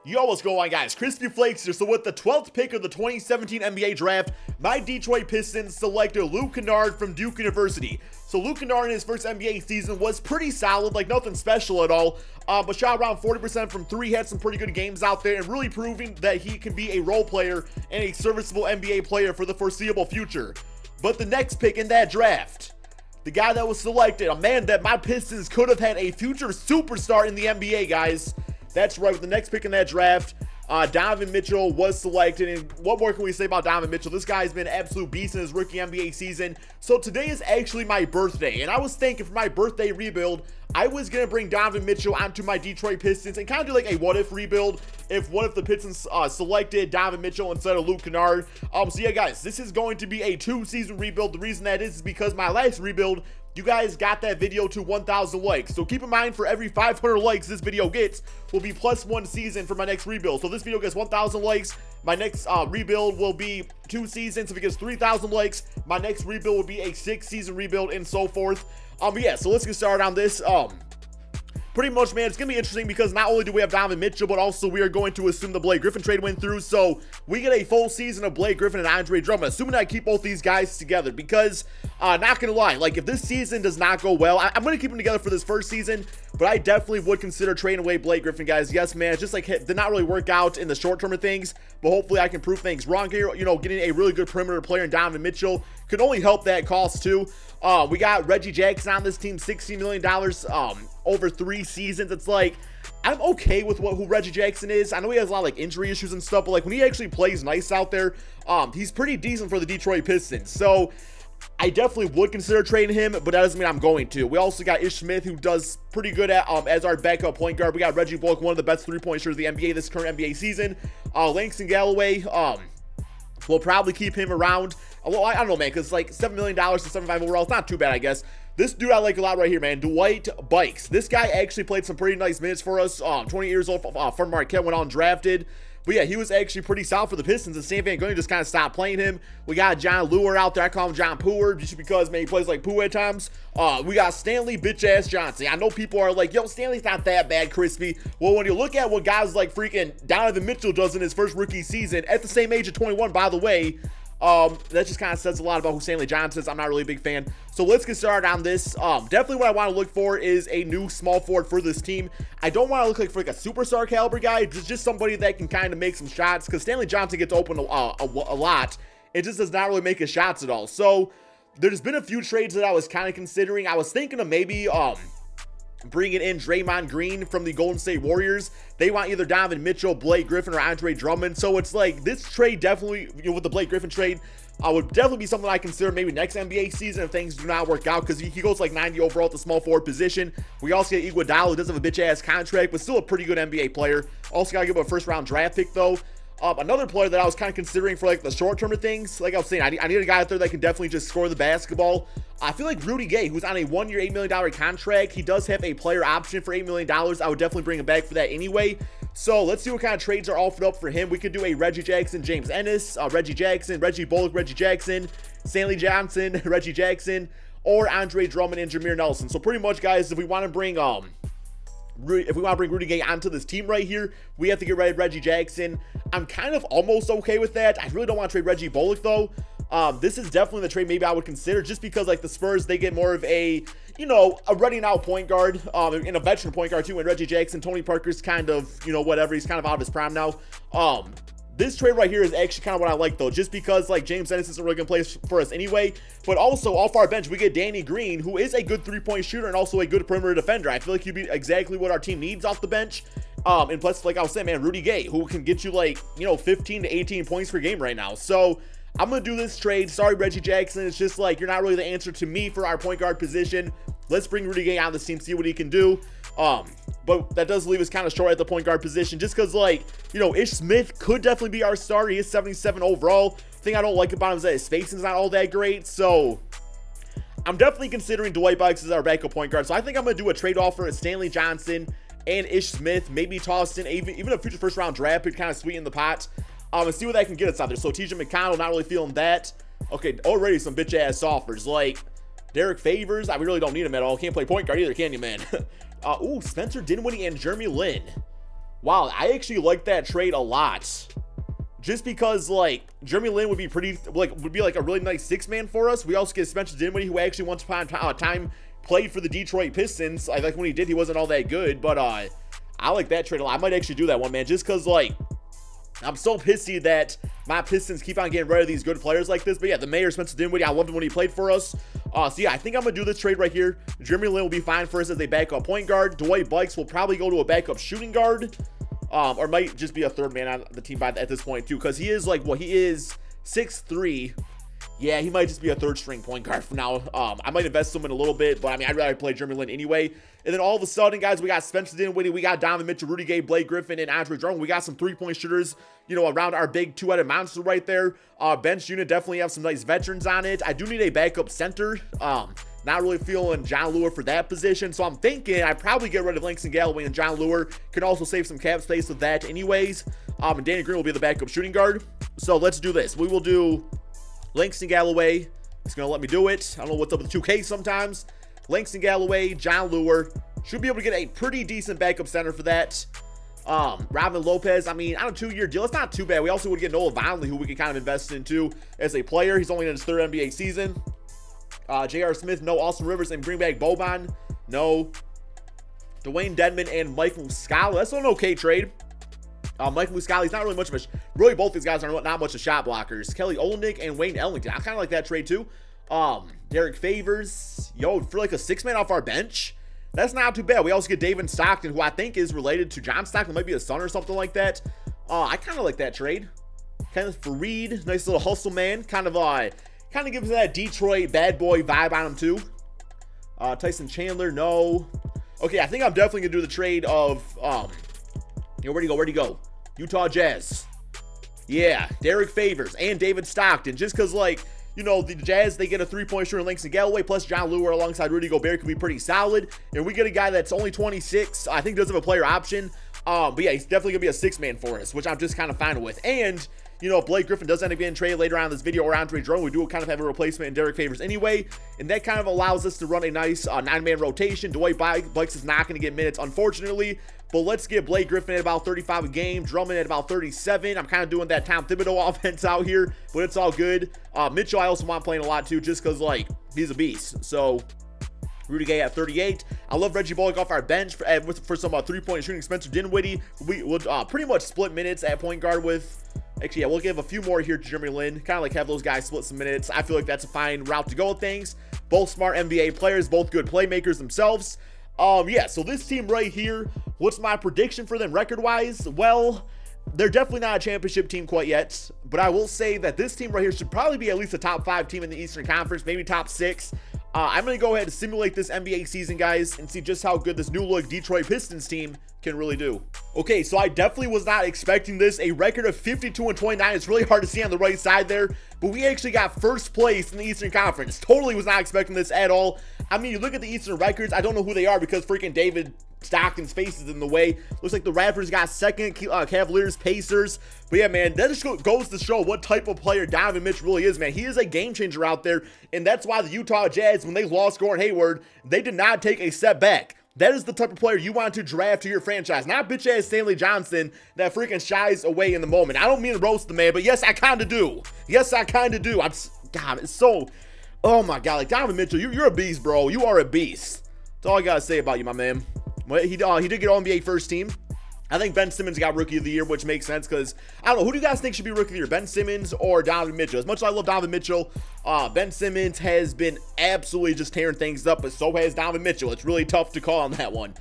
Yo, what's going on, guys? Crispy Flakes here. So with the 12th pick of the 2017 NBA draft, my Detroit Pistons selected Luke Kennard from Duke University. So Luke Kennard in his first NBA season was pretty solid, like nothing special at all, but shot around 40% from three, had some pretty good games out there, and really proving that he can be a role player and a serviceable NBA player for the foreseeable future. But the next pick in that draft, the guy that was selected, a man that my Pistons could have had a future superstar in the NBA, guys. That's right, with the next pick in that draft, Donovan Mitchell was selected. And what more can we say about Donovan Mitchell? This guy's been an absolute beast in his rookie NBA season. So today is actually my birthday, and I was thinking for my birthday rebuild, I was going to bring Donovan Mitchell onto my Detroit Pistons and kind of do like a what-if rebuild if one of the Pistons selected Donovan Mitchell instead of Luke Kennard. So yeah, guys, this is going to be a 2-season rebuild. The reason that is because my last rebuild, you guys got that video to 1,000 likes. So keep in mind, for every 500 likes this video gets will be plus 1 season for my next rebuild. So this video gets 1,000 likes. My next rebuild will be 2 seasons. If it gets 3,000 likes, my next rebuild will be a 6-season rebuild and so forth. But yeah, so let's get started on this. Pretty much, man, it's going to be interesting because not only do we have Donovan Mitchell, but also we are going to assume the Blake Griffin trade went through. So we get a full season of Blake Griffin and Andre Drummond, assuming I keep both these guys together. Because, not going to lie, like if this season does not go well, I'm going to keep them together for this first season. But I definitely would consider trading away Blake Griffin, guys. Yes, man, it's just like did not really work out in the short term of things. But hopefully I can prove things wrong here. You know, getting a really good perimeter player in Donovan Mitchell could only help that cause too. We got Reggie Jackson on this team, $60 million over 3 seasons. It's like, I'm okay with who Reggie Jackson is. I know he has a lot of like injury issues and stuff, but like when he actually plays nice out there, he's pretty decent for the Detroit Pistons. So I definitely would consider trading him, but that doesn't mean I'm going to. We also got Ish Smith, who does pretty good at as our backup point guard. We got Reggie Bullock, one of the best 3-point shooters of the NBA this current NBA season. Langston Galloway, we'll probably keep him around. Well, I don't know, man, because like $7 million to 75 overall, it's not too bad, I guess. This dude I like a lot right here, man, Dwight Bikes. This guy actually played some pretty nice minutes for us. 20 years old, from Marquette, went undrafted. But yeah, he was actually pretty solid for the Pistons, and Stan Van Gundy just kind of stopped playing him. We got John Lure out there. I call him John Pooer just because, man, he plays like poo at times. We got Stanley Bitch-Ass Johnson. I know people are like, yo, Stanley's not that bad, Crispy. Well, when you look at what guys like freaking Donovan Mitchell does in his first rookie season, at the same age of 21, by the way, that just kind of says a lot about who Stanley Johnson is. I'm not really a big fan. So let's get started on this. Definitely what I want to look for is a new small forward for this team. I don't want to look like a superstar caliber guy, just somebody that can kind of make some shots, because Stanley Johnson gets open a lot. It just does not really make his shots at all. So there's been a few trades that I was kind of considering. I was thinking of maybe bringing in Draymond Green from the Golden State Warriors. They want either Donovan Mitchell, Blake Griffin, or Andre Drummond. So it's like this trade definitely, you know, with the Blake Griffin trade, would definitely be something I consider maybe next NBA season if things do not work out, because he goes like 90 overall at the small forward position. We also get Iguodala, who does have a bitch-ass contract, but still a pretty good NBA player. Also got to give him a first-round draft pick, though. Another player that I was kind of considering for like the short term of things, like I was saying, I need a guy out there that can definitely just score the basketball. I feel like Rudy Gay, who's on a 1-year, $8 million contract, he does have a player option for $8 million. I would definitely bring him back for that anyway. So let's see what kind of trades are offered up for him. We could do a Reggie Jackson, James Ennis, Reggie Jackson, Reggie Bullock, Reggie Jackson, Stanley Johnson, Reggie Jackson, or Andre Drummond and Jameer Nelson. So pretty much, guys, if we want to bring Rudy Gay onto this team right here, we have to get rid of Reggie Jackson. I'm kind of almost okay with that. I really don't want to trade Reggie Bullock, though. This is definitely the trade maybe I would consider, just because like the Spurs, they get more of a, you know, a ready now point guard, and a veteran point guard too. And Reggie Jackson, Tony Parker's kind of, you know, whatever, he's kind of out of his prime now. This trade right here is actually kind of what I like, though, just because like James Ennis isn't really gonna play for us anyway. But also off our bench, we get Danny Green, who is a good 3-point shooter and also a good perimeter defender. I feel like he'd be exactly what our team needs off the bench. And plus, like I was saying, man, Rudy Gay, who can get you like, you know, 15 to 18 points per game right now. So I'm gonna do this trade. Sorry, Reggie Jackson. It's just like you're not really the answer to me for our point guard position. Let's bring Rudy Gay on this team, see what he can do. But that does leave us kind of short at the point guard position, just because, like, you know, Ish Smith could definitely be our starter. He is 77 overall. The thing I don't like about him is that his spacing's not all that great. So I'm definitely considering Dwight Bikes as our backup point guard. So I think I'm going to do a trade offer at Stanley Johnson and Ish Smith, maybe toss in even a future first-round draft pick, kind of sweeten the pot, and see what that can get us out there. So TJ McConnell, not really feeling that. Okay, already some bitch-ass offers, like Derrick Favors. I really don't need him at all. Can't play point guard either, can you, man? Ooh, Spencer Dinwiddie and Jeremy Lin. Wow, I actually like that trade a lot. Just because, like, Jeremy Lin would be like a really nice six-man for us. We also get Spencer Dinwiddie, who actually once upon a time played for the Detroit Pistons. I like when he did, he wasn't all that good, but I like that trade a lot. I might actually do that one, man, just because, like, I'm so pissy that my Pistons keep on getting rid of these good players like this. But yeah, the mayor, Spencer Dinwiddie, I loved him when he played for us. So yeah, I think I'm going to do this trade right here. Jeremy Lin will be fine for us as a backup point guard. Dwight Bikes will probably go to a backup shooting guard. Or might just be a third man on the team at this point too, because he is like, well, he is 6'3". Yeah, he might just be a third string point guard for now. I might invest him in a little bit, but I mean, I'd rather play Jeremy Lin anyway. And then all of a sudden, guys, we got Spencer Dinwiddie, we got Donovan Mitchell, Rudy Gay, Blake Griffin, and Andre Drummond. We got some three-point shooters, you know, around our big two-headed monster right there. Bench unit definitely have some nice veterans on it. I do need a backup center. Not really feeling John Lure for that position, so I'm thinking I'd probably get rid of Langston Galloway, and John Lure can also save some cap space with that anyways. And Danny Green will be the backup shooting guard. So let's do this. We will do Langston Galloway. It's going to let me do it. I don't know what's up with 2K sometimes. Langston Galloway, John Lure. Should be able to get a pretty decent backup center for that. Robin Lopez, I mean, on a 2-year deal, it's not too bad. We also would get Noah Vonleh, who we can kind of invest into as a player. He's only in his third NBA season. J.R. Smith, no. Austin Rivers and bring back Boban, no. Dwayne Dedmon and Mike Muscala. That's an okay trade. Mike Muscala, he's not really much of a... Really, both these guys are not much of shot blockers. Kelly Olynyk and Wayne Ellington. I kind of like that trade, too. Derrick Favors. Yo, for like a six-man off our bench, that's not too bad. We also get David Stockton, who I think is related to John Stockton. Might be a son or something like that. I kind of like that trade. Kenneth Faried, nice little hustle man. Kind of gives that Detroit bad boy vibe on him, too. Tyson Chandler, no. Okay, I think I'm definitely going to do the trade of... Yo, where'd he go? Utah Jazz. Yeah, Derrick Favors and David Stockton. Just because, like, you know, the Jazz, they get a three-point shooter in Langston Galloway, plus John Lure alongside Rudy Gobert could be pretty solid. And we get a guy that's only 26. I think does have a player option. But yeah, he's definitely going to be a six-man for us, which I'm just kind of fine with. And... you know, if Blake Griffin does end up getting traded later on in this video or Andre Drummond, we do kind of have a replacement in Derrick Favors anyway. And that kind of allows us to run a nice 9-man rotation. Dwight Bikes is not going to get minutes, unfortunately. But let's get Blake Griffin at about 35 a game. Drummond at about 37. I'm kind of doing that Tom Thibodeau offense out here, but it's all good. Mitchell, I also want playing a lot too, just because, like, he's a beast. So... Rudy Gay at 38. I love Reggie Bullock off our bench for some three-point shooting. Spencer Dinwiddie. We will pretty much split minutes at point guard with... Actually, yeah, we'll give a few more here to Jeremy Lin. Kind of like have those guys split some minutes. I feel like that's a fine route to go with things. Both smart NBA players, both good playmakers themselves. Yeah, so this team right here, what's my prediction for them record-wise? Well, they're definitely not a championship team quite yet, but I will say that this team right here should probably be at least a top 5 team in the Eastern Conference, maybe top 6. I'm going to go ahead and simulate this NBA season, guys, and see just how good this new look Detroit Pistons team can really do. Okay, so I definitely was not expecting this. A record of 52-29. It's really hard to see on the right side there, but we actually got first place in the Eastern Conference. Totally was not expecting this at all. I mean, you look at the Eastern records, I don't know who they are because freaking David Stockton's face is in the way. Looks like the Raptors got second, Cavaliers, Pacers. But yeah, man, that just goes to show what type of player Donovan Mitchell really is, man. He is a game changer out there, and that's why the Utah Jazz, when they lost Gordon Hayward, they did not take a step back. That is the type of player you want to draft to your franchise, not bitch-ass Stanley Johnson that freaking shies away in the moment. I don't mean to roast the man, but yes, I kind of do. Yes, I kind of do. God, it's so... Oh, my God. Like, Donovan Mitchell, you're a beast, bro. You are a beast. That's all I got to say about you, my man. Well, he did get All-NBA first team. I think Ben Simmons got Rookie of the Year, which makes sense because, I don't know, who do you guys think should be Rookie of the Year, Ben Simmons or Donovan Mitchell? As much as I love Donovan Mitchell, Ben Simmons has been absolutely just tearing things up, but so has Donovan Mitchell. It's really tough to call on that one.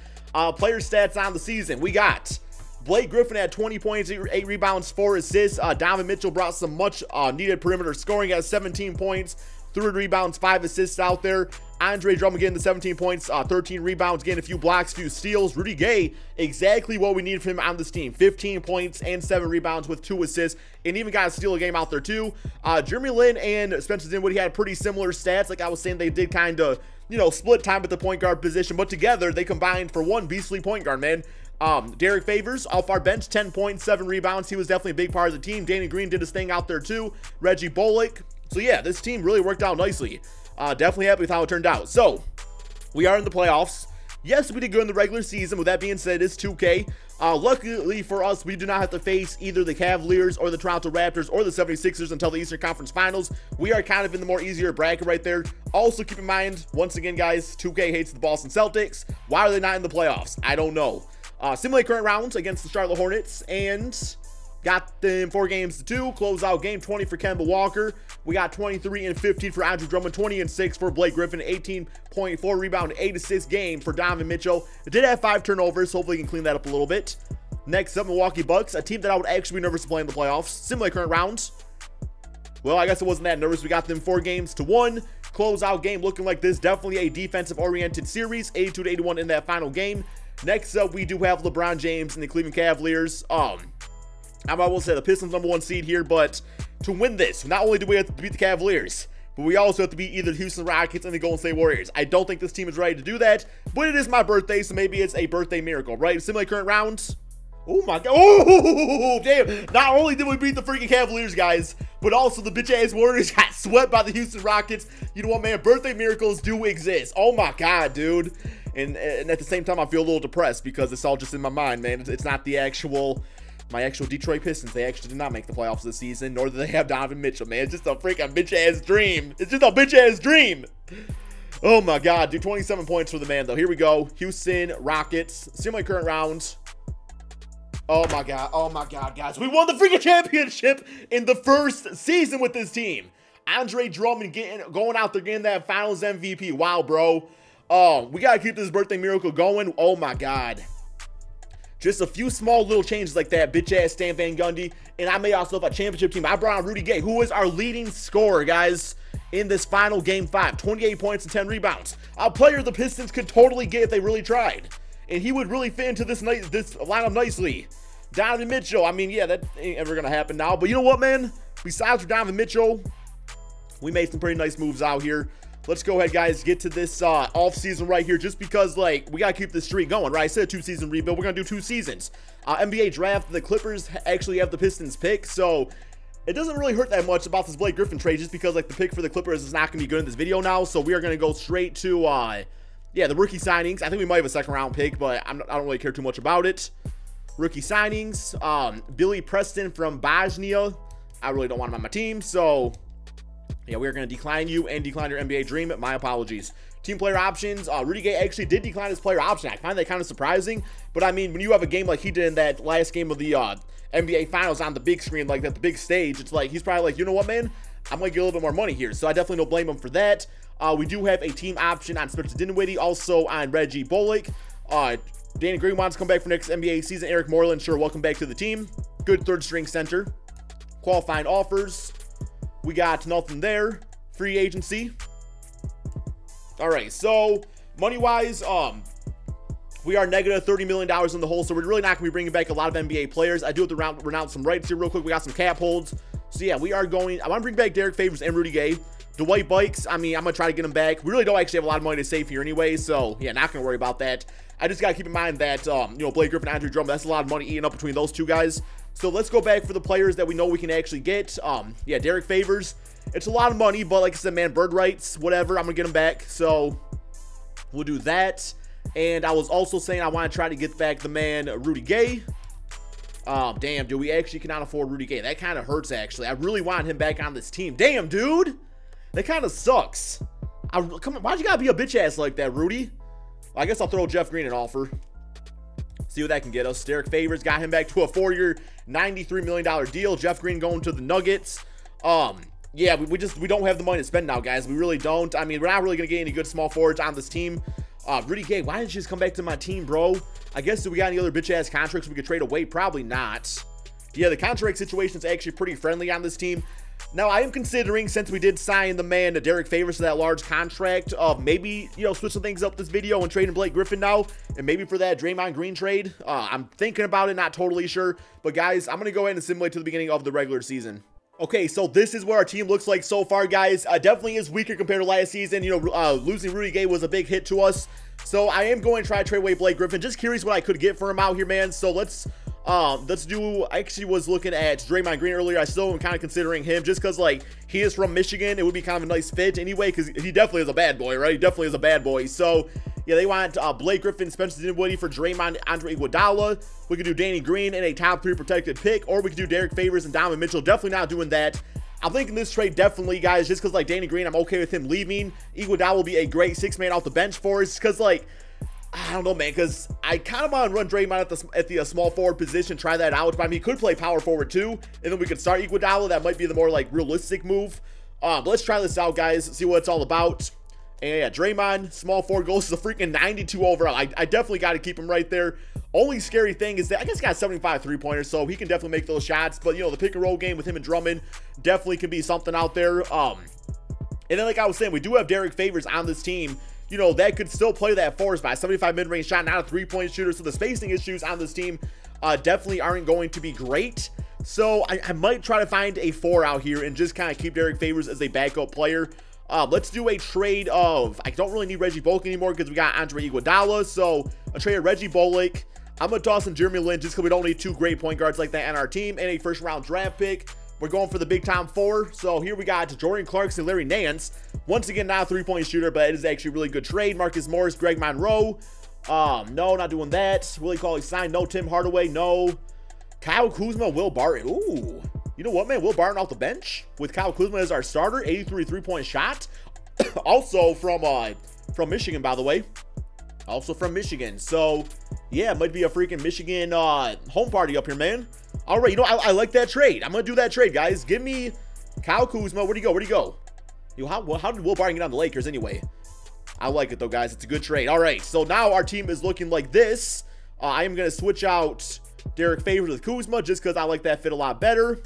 Player stats on the season. We got Blake Griffin at 20 points, 8 rebounds, 4 assists. Donovan Mitchell brought some much needed perimeter scoring at 17 points, 3 rebounds, 5 assists out there. Andre Drummond getting the 17 points, 13 rebounds, getting a few blocks, few steals. Rudy Gay, exactly what we needed from him on this team. 15 points and 7 rebounds with 2 assists, and even got a steal a game out there too. Jeremy Lin and Spencer Dinwiddie had pretty similar stats. Like I was saying, they did kind of, you know, split time at the point guard position, but together they combined for one beastly point guard, man. Derrick Favors off our bench, 10 points, 7 rebounds. He was definitely a big part of the team. Danny Green did his thing out there too. Reggie Bullock. So yeah, this team really worked out nicely. Definitely happy with how it turned out. So we are in the playoffs. Yes, we did good in the regular season. With that being said, it's 2K. Luckily for us, we do not have to face either the Cavaliers or the Toronto Raptors or the 76ers until the Eastern Conference Finals. We are kind of in the more easier bracket right there. Also, keep in mind, once again, guys, 2K hates the Boston Celtics. Why are they not in the playoffs? I don't know. Simulate current rounds against the Charlotte Hornets, and got them 4 games to 2. Close out game 20 for Kemba Walker. We got 23 and 15 for Andrew Drummond, 20 and 6 for Blake Griffin, 18.4 rebound, 8 assist game for Donovan Mitchell. It did have 5 turnovers, so hopefully we can clean that up a little bit. Next up, Milwaukee Bucks, a team that I would actually be nervous to play in the playoffs. Simulate current rounds. Well, I guess it wasn't that nervous. We got them 4 games to 1. Close out game looking like this. Definitely a defensive-oriented series, 82-81 in that final game. Next up, we do have LeBron James and the Cleveland Cavaliers. I will say the Pistons #1 seed here, but to win this, not only do we have to beat the Cavaliers, but we also have to beat either the Houston Rockets and the Golden State Warriors. I don't think this team is ready to do that, but it is my birthday, so maybe it's a birthday miracle, right? Simulate current rounds. Oh my god. Oh, damn. Not only did we beat the freaking Cavaliers, guys, but also the bitch-ass Warriors got swept by the Houston Rockets. You know what, man? Birthday miracles do exist. Oh my god, dude. And at the same time, I feel a little depressed because it's all just in my mind, man. It's not the my actual Detroit Pistons. They actually did not make the playoffs this season, nor do they have Donovan Mitchell, man. It's just a freaking bitch-ass dream. It's just a bitch-ass dream. Oh my god, dude. 27 points for the man, though. Here we go. Houston Rockets. Simulate current rounds. Oh my god, guys. We won the freaking championship in the first season with this team. Andre Drummond going out there getting that finals MVP. Wow, bro. We gotta keep this birthday miracle going. Oh my god. Just a few small little changes like that, bitch-ass Stan Van Gundy, and I made ourselves a championship team. I brought on Rudy Gay, who is our leading scorer, guys, in this final game 5. 28 points and 10 rebounds. A player the Pistons could totally get if they really tried, and he would really fit into this lineup nicely. Donovan Mitchell, I mean, yeah, that ain't ever gonna happen now, but you know what, man? Besides for Donovan Mitchell, we made some pretty nice moves out here. Let's go ahead, guys, get to this off-season right here, just because, like, we got to keep this streak going, right? I said 2-season rebuild. We're going to do 2 seasons. NBA draft, the Clippers actually have the Pistons pick, so it doesn't really hurt that much about this Blake Griffin trade, just because, like, the pick for the Clippers is not going to be good in this video now, so we are going to go straight to, yeah, the rookie signings. I think we might have a second-round pick, but I don't really care too much about it. Rookie signings, Billy Preston from Bosnia. I really don't want him on my team, so yeah, we are going to decline you and decline your NBA dream. My apologies. Team player options. Rudy Gay actually did decline his player option. I find that kind of surprising. But, I mean, when you have a game like he did in that last game of the NBA Finals on the big screen, like at the big stage, it's like he's probably like, you know what, man? I'm going to get a little bit more money here. So I definitely don't blame him for that. We do have a team option on Spencer Dinwiddie, also on Reggie Bullock. Danny Green wants to come back for next NBA season. Eric Moreland, sure, welcome back to the team. Good third-string center. Qualifying offers. We got nothing there. Free agency. All right, so money-wise, we are negative $30 million in the hole, so we're really not going to be bringing back a lot of NBA players. I do have to renounce some rights here real quick. We got some cap holds. So, yeah, we are going. I want to bring back Derrick Favors and Rudy Gay. Dwight Bikes, I mean, I'm going to try to get him back. We really don't actually have a lot of money to save here anyway, so, yeah, not going to worry about that. I just got to keep in mind that, you know, Blake Griffin, Andrew Drummond, that's a lot of money eating up between those two guys. So let's go back for the players that we know we can actually get. Yeah, Derrick Favors. It's a lot of money, but like I said, man, bird rights, whatever, I'm going to get him back. So we'll do that. And I was also saying I want to try to get back the man, Rudy Gay. Damn, dude, we actually cannot afford Rudy Gay. That kind of hurts, actually. I really want him back on this team. Damn, dude. That kind of sucks. Come on, why'd you got to be a bitch ass like that, Rudy? I guess I'll throw Jeff Green an offer. See what that can get us. Derrick Favors got him back to a 4-year, $93 million deal. Jeff Green going to the Nuggets. Yeah, we don't have the money to spend now, guys. We really don't. I mean, we're not really going to get any good small forwards on this team. Rudy Gay, why didn't you just come back to my team, bro? I guess, do we got any other bitch-ass contracts we could trade away? Probably not. Yeah, the contract situation is actually pretty friendly on this team. Now, I am considering, since we did sign the man Derrick Favors to that large contract, maybe, you know, switching things up this video and trading Blake Griffin now, and maybe for that Draymond Green trade. I'm thinking about it, not totally sure. But, guys, I'm going to go ahead and simulate to the beginning of the regular season. Okay, so this is what our team looks like so far, guys. Definitely is weaker compared to last season. You know, losing Rudy Gay was a big hit to us. So I am going to try to trade away Blake Griffin. Just curious what I could get for him out here, man. So let's do, I actually was looking at Draymond Green earlier. I still am kind of considering him just because, like, he is from Michigan. It would be kind of a nice fit anyway because he definitely is a bad boy, right? He definitely is a bad boy. So, Yeah, they want Blake Griffin, Spencer Dinwiddie for Draymond, Andre Iguodala. We could do Danny Green and a top 3 protected pick, or we could do Derrick Favors and Donovan Mitchell. Definitely not doing that. I'm thinking this trade definitely, guys, just because, like, Danny Green, I'm okay with him leaving. Iguodala will be a great 6-man off the bench for us, because, like, I don't know, man, because I kind of want to run Draymond at the small forward position, try that out. But, I mean, he could play power forward, too, and then we could start Iguodala. That might be the more, like, realistic move. But let's try this out, guys, see what it's all about. And, yeah, Draymond, small forward, goes to the freaking 92 overall. I definitely got to keep him right there. Only scary thing is that I guess he got 75 3-pointers, so he can definitely make those shots. But, you know, the pick-and-roll game with him and Drummond definitely can be something out there. And then, like I was saying, we do have Derrick Favors on this team. You know, that could still play that 4 spot. 75 mid-range shot, not a 3-point shooter. So the spacing issues on this team definitely aren't going to be great. So I might try to find a 4 out here and just kind of keep Derrick Favors as a backup player. Let's do a trade of, I don't really need Reggie Bullock anymore because we got Andre Iguodala. So a trade of Reggie Bullock. I'm going to toss in Jeremy Lin just because we don't need 2 great point guards like that on our team. And a first-round draft pick. We're going for the big time 4. So here we got Jordan Clarkson, Larry Nance. Once again, not a 3-point shooter, but it is actually a really good trade. Marcus Morris, Greg Monroe. No, not doing that. Willie Cauley-Stein, no. Tim Hardaway, no. Kyle Kuzma, Will Barton. Ooh. You know what, man? Will Barton off the bench with Kyle Kuzma as our starter. 83 3-point shot. Also from Michigan, by the way. Also from Michigan. So, yeah, it might be a freaking Michigan home party up here, man. All right, you know, I like that trade. I'm going to do that trade, guys. Give me Kyle Kuzma. Where'd he go? Where'd he go? You know, how did Will Barton get on the Lakers anyway? I like it, though, guys. It's a good trade. All right, so now our team is looking like this. I am going to switch out Derrick Favors with Kuzma just because I like that fit a lot better.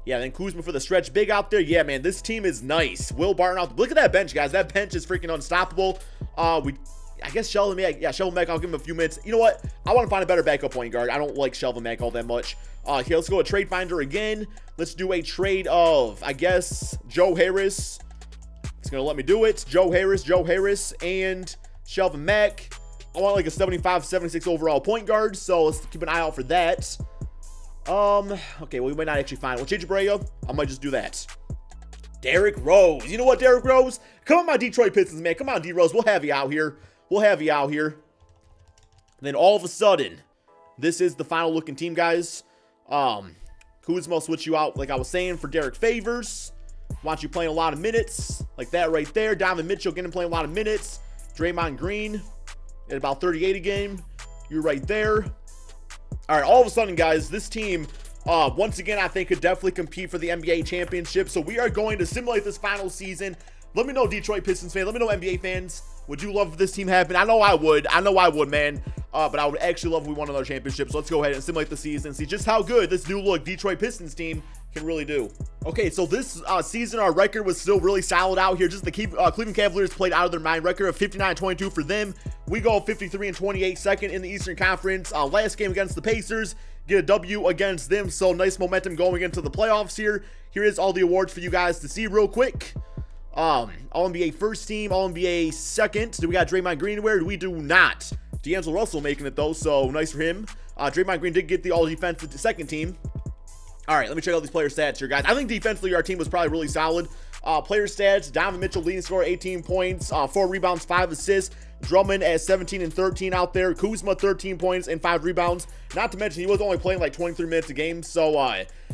Yeah, then Kuzma for the stretch big out there. Yeah, man, this team is nice. Will Barton out. Look at that bench, guys. That bench is freaking unstoppable. I guess Shelvin Mack. Yeah, Shelvin Mack, I'll give him a few minutes. You know what? I want to find a better backup point guard. I don't like Shelvin Mack all that much. Okay, let's go with Trade Finder again. Let's do a trade of, I guess, Joe Harris. It's going to let me do it. Joe Harris, and Shelvin Mack. I want like a 75, 76 overall point guard, so let's keep an eye out for that. Okay, well, we might not actually find one. Change Brea, I might just do that. Derrick Rose. You know what, Derrick Rose? Come on, my Detroit Pistons, man. Come on, D-Rose. We'll have you out here. We'll have you out here. And then all of a sudden, this is the final looking team, guys. Kuzma will switch you out, like I was saying, for Derrick Favors. Want you playing a lot of minutes, like that right there. Donovan Mitchell getting playing a lot of minutes. Draymond Green at about 38 a game. You're right there. All right, all of a sudden, guys, this team, once again, I think could definitely compete for the NBA championship. So we are going to simulate this final season. Let me know, Detroit Pistons fans. Let me know, NBA fans. Would you love if this team happened? I know I would. I know I would, man. But I would actually love if we won another championship. So let's go ahead and simulate the season and see just how good this new look Detroit Pistons team can really do. Okay, so this season, our record was still really solid out here. Just the Cleveland Cavaliers played out of their mind. Record of 59-22 for them. We go 53-28 second in the Eastern Conference. Last game against the Pacers, get a W against them. So nice momentum going into the playoffs here. Here is all the awards for you guys to see real quick. All-NBA first team, All-NBA second. Do we got Draymond Green anywhere? We do not. D'Angelo Russell making it, though, so nice for him. Draymond Green did get the all-defensive second team. All right, let me check out these player stats here, guys. I think defensively our team was probably really solid. Player stats, Donovan Mitchell leading scorer, 18 points, 4 rebounds, 5 assists. Drummond at 17 and 13 out there. Kuzma, 13 points and 5 rebounds. Not to mention, he was only playing like 23 minutes a game, so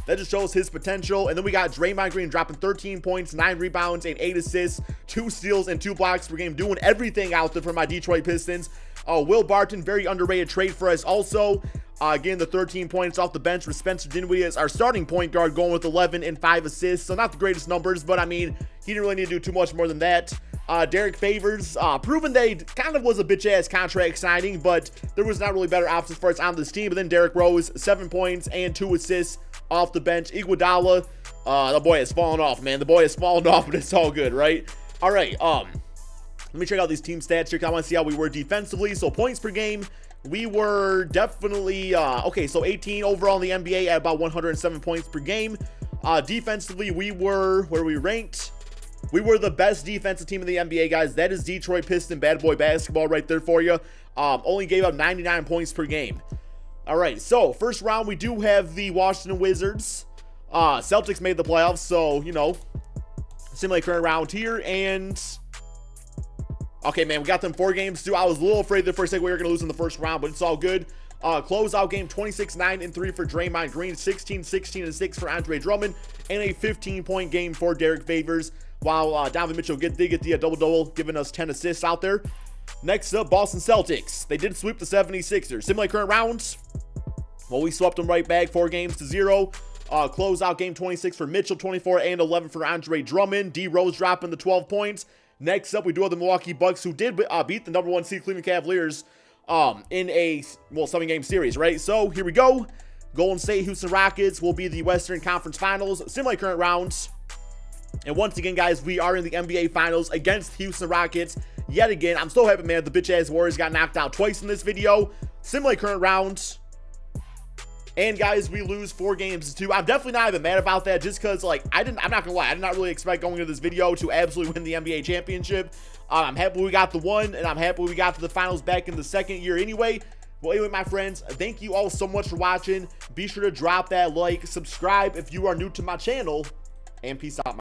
that just shows his potential. And then we got Draymond Green dropping 13 points, 9 rebounds, and 8 assists, 2 steals, and 2 blocks per game, doing everything out there for my Detroit Pistons. Will Barton, very underrated trade for us also. Again, the 13 points off the bench with Spencer Dinwiddie as our starting point guard, going with 11 and 5 assists. So not the greatest numbers, but I mean, he didn't really need to do too much more than that. Derrick Favors, proven they kind of was a bitch-ass contract signing, but there was not really better options for us on this team. But then Derrick Rose, 7 points and 2 assists off the bench. Iguodala, the boy has fallen off, man. The boy has fallen off, but it's all good, right? All right, let me check out these team stats here because I want to see how we were defensively. So points per game, we were definitely, okay, so 18 overall in the NBA at about 107 points per game. Defensively, we were, where we ranked, we were the best defensive team in the NBA, guys. That is Detroit Piston bad boy basketball right there for you. Only gave up 99 points per game. All right, so first round, we do have the Washington Wizards. Celtics made the playoffs, so, you know, simulate current round here, and Okay, man, we got them 4 games too. I was a little afraid the first thing we were going to lose in the first round, but it's all good. Closeout game 26-9-3 for Draymond Green, 16-16-6 for Andre Drummond, and a 15-point game for Derrick Favors, while Donovan Mitchell did get the double-double, giving us 10 assists out there. Next up, Boston Celtics. They did sweep the 76ers. Simulate current rounds. Well, we swept them right back, 4-0. Closeout game 26 for Mitchell, 24-11 for Andre Drummond. D Rose dropping the 12 points. Next up, we do have the Milwaukee Bucks, who did beat the #1 seed Cleveland Cavaliers in a 7-game series, right? So here we go. Golden State Houston Rockets will be the Western Conference Finals. Simulate current rounds. And once again, guys, we are in the NBA Finals against Houston Rockets. Yet again, I'm so happy, man. The bitch-ass Warriors got knocked out twice in this video. Simulate current rounds. And guys, we lose 4-2. I'm definitely not even mad about that, just because, like, I'm not gonna lie, I did not really expect going into this video to absolutely win the NBA championship. I'm happy we got the 1, and I'm happy we got to the finals back in the 2nd year anyway. Well, anyway, my friends, thank you all so much for watching. Be sure to drop that like, subscribe if you are new to my channel, and peace out.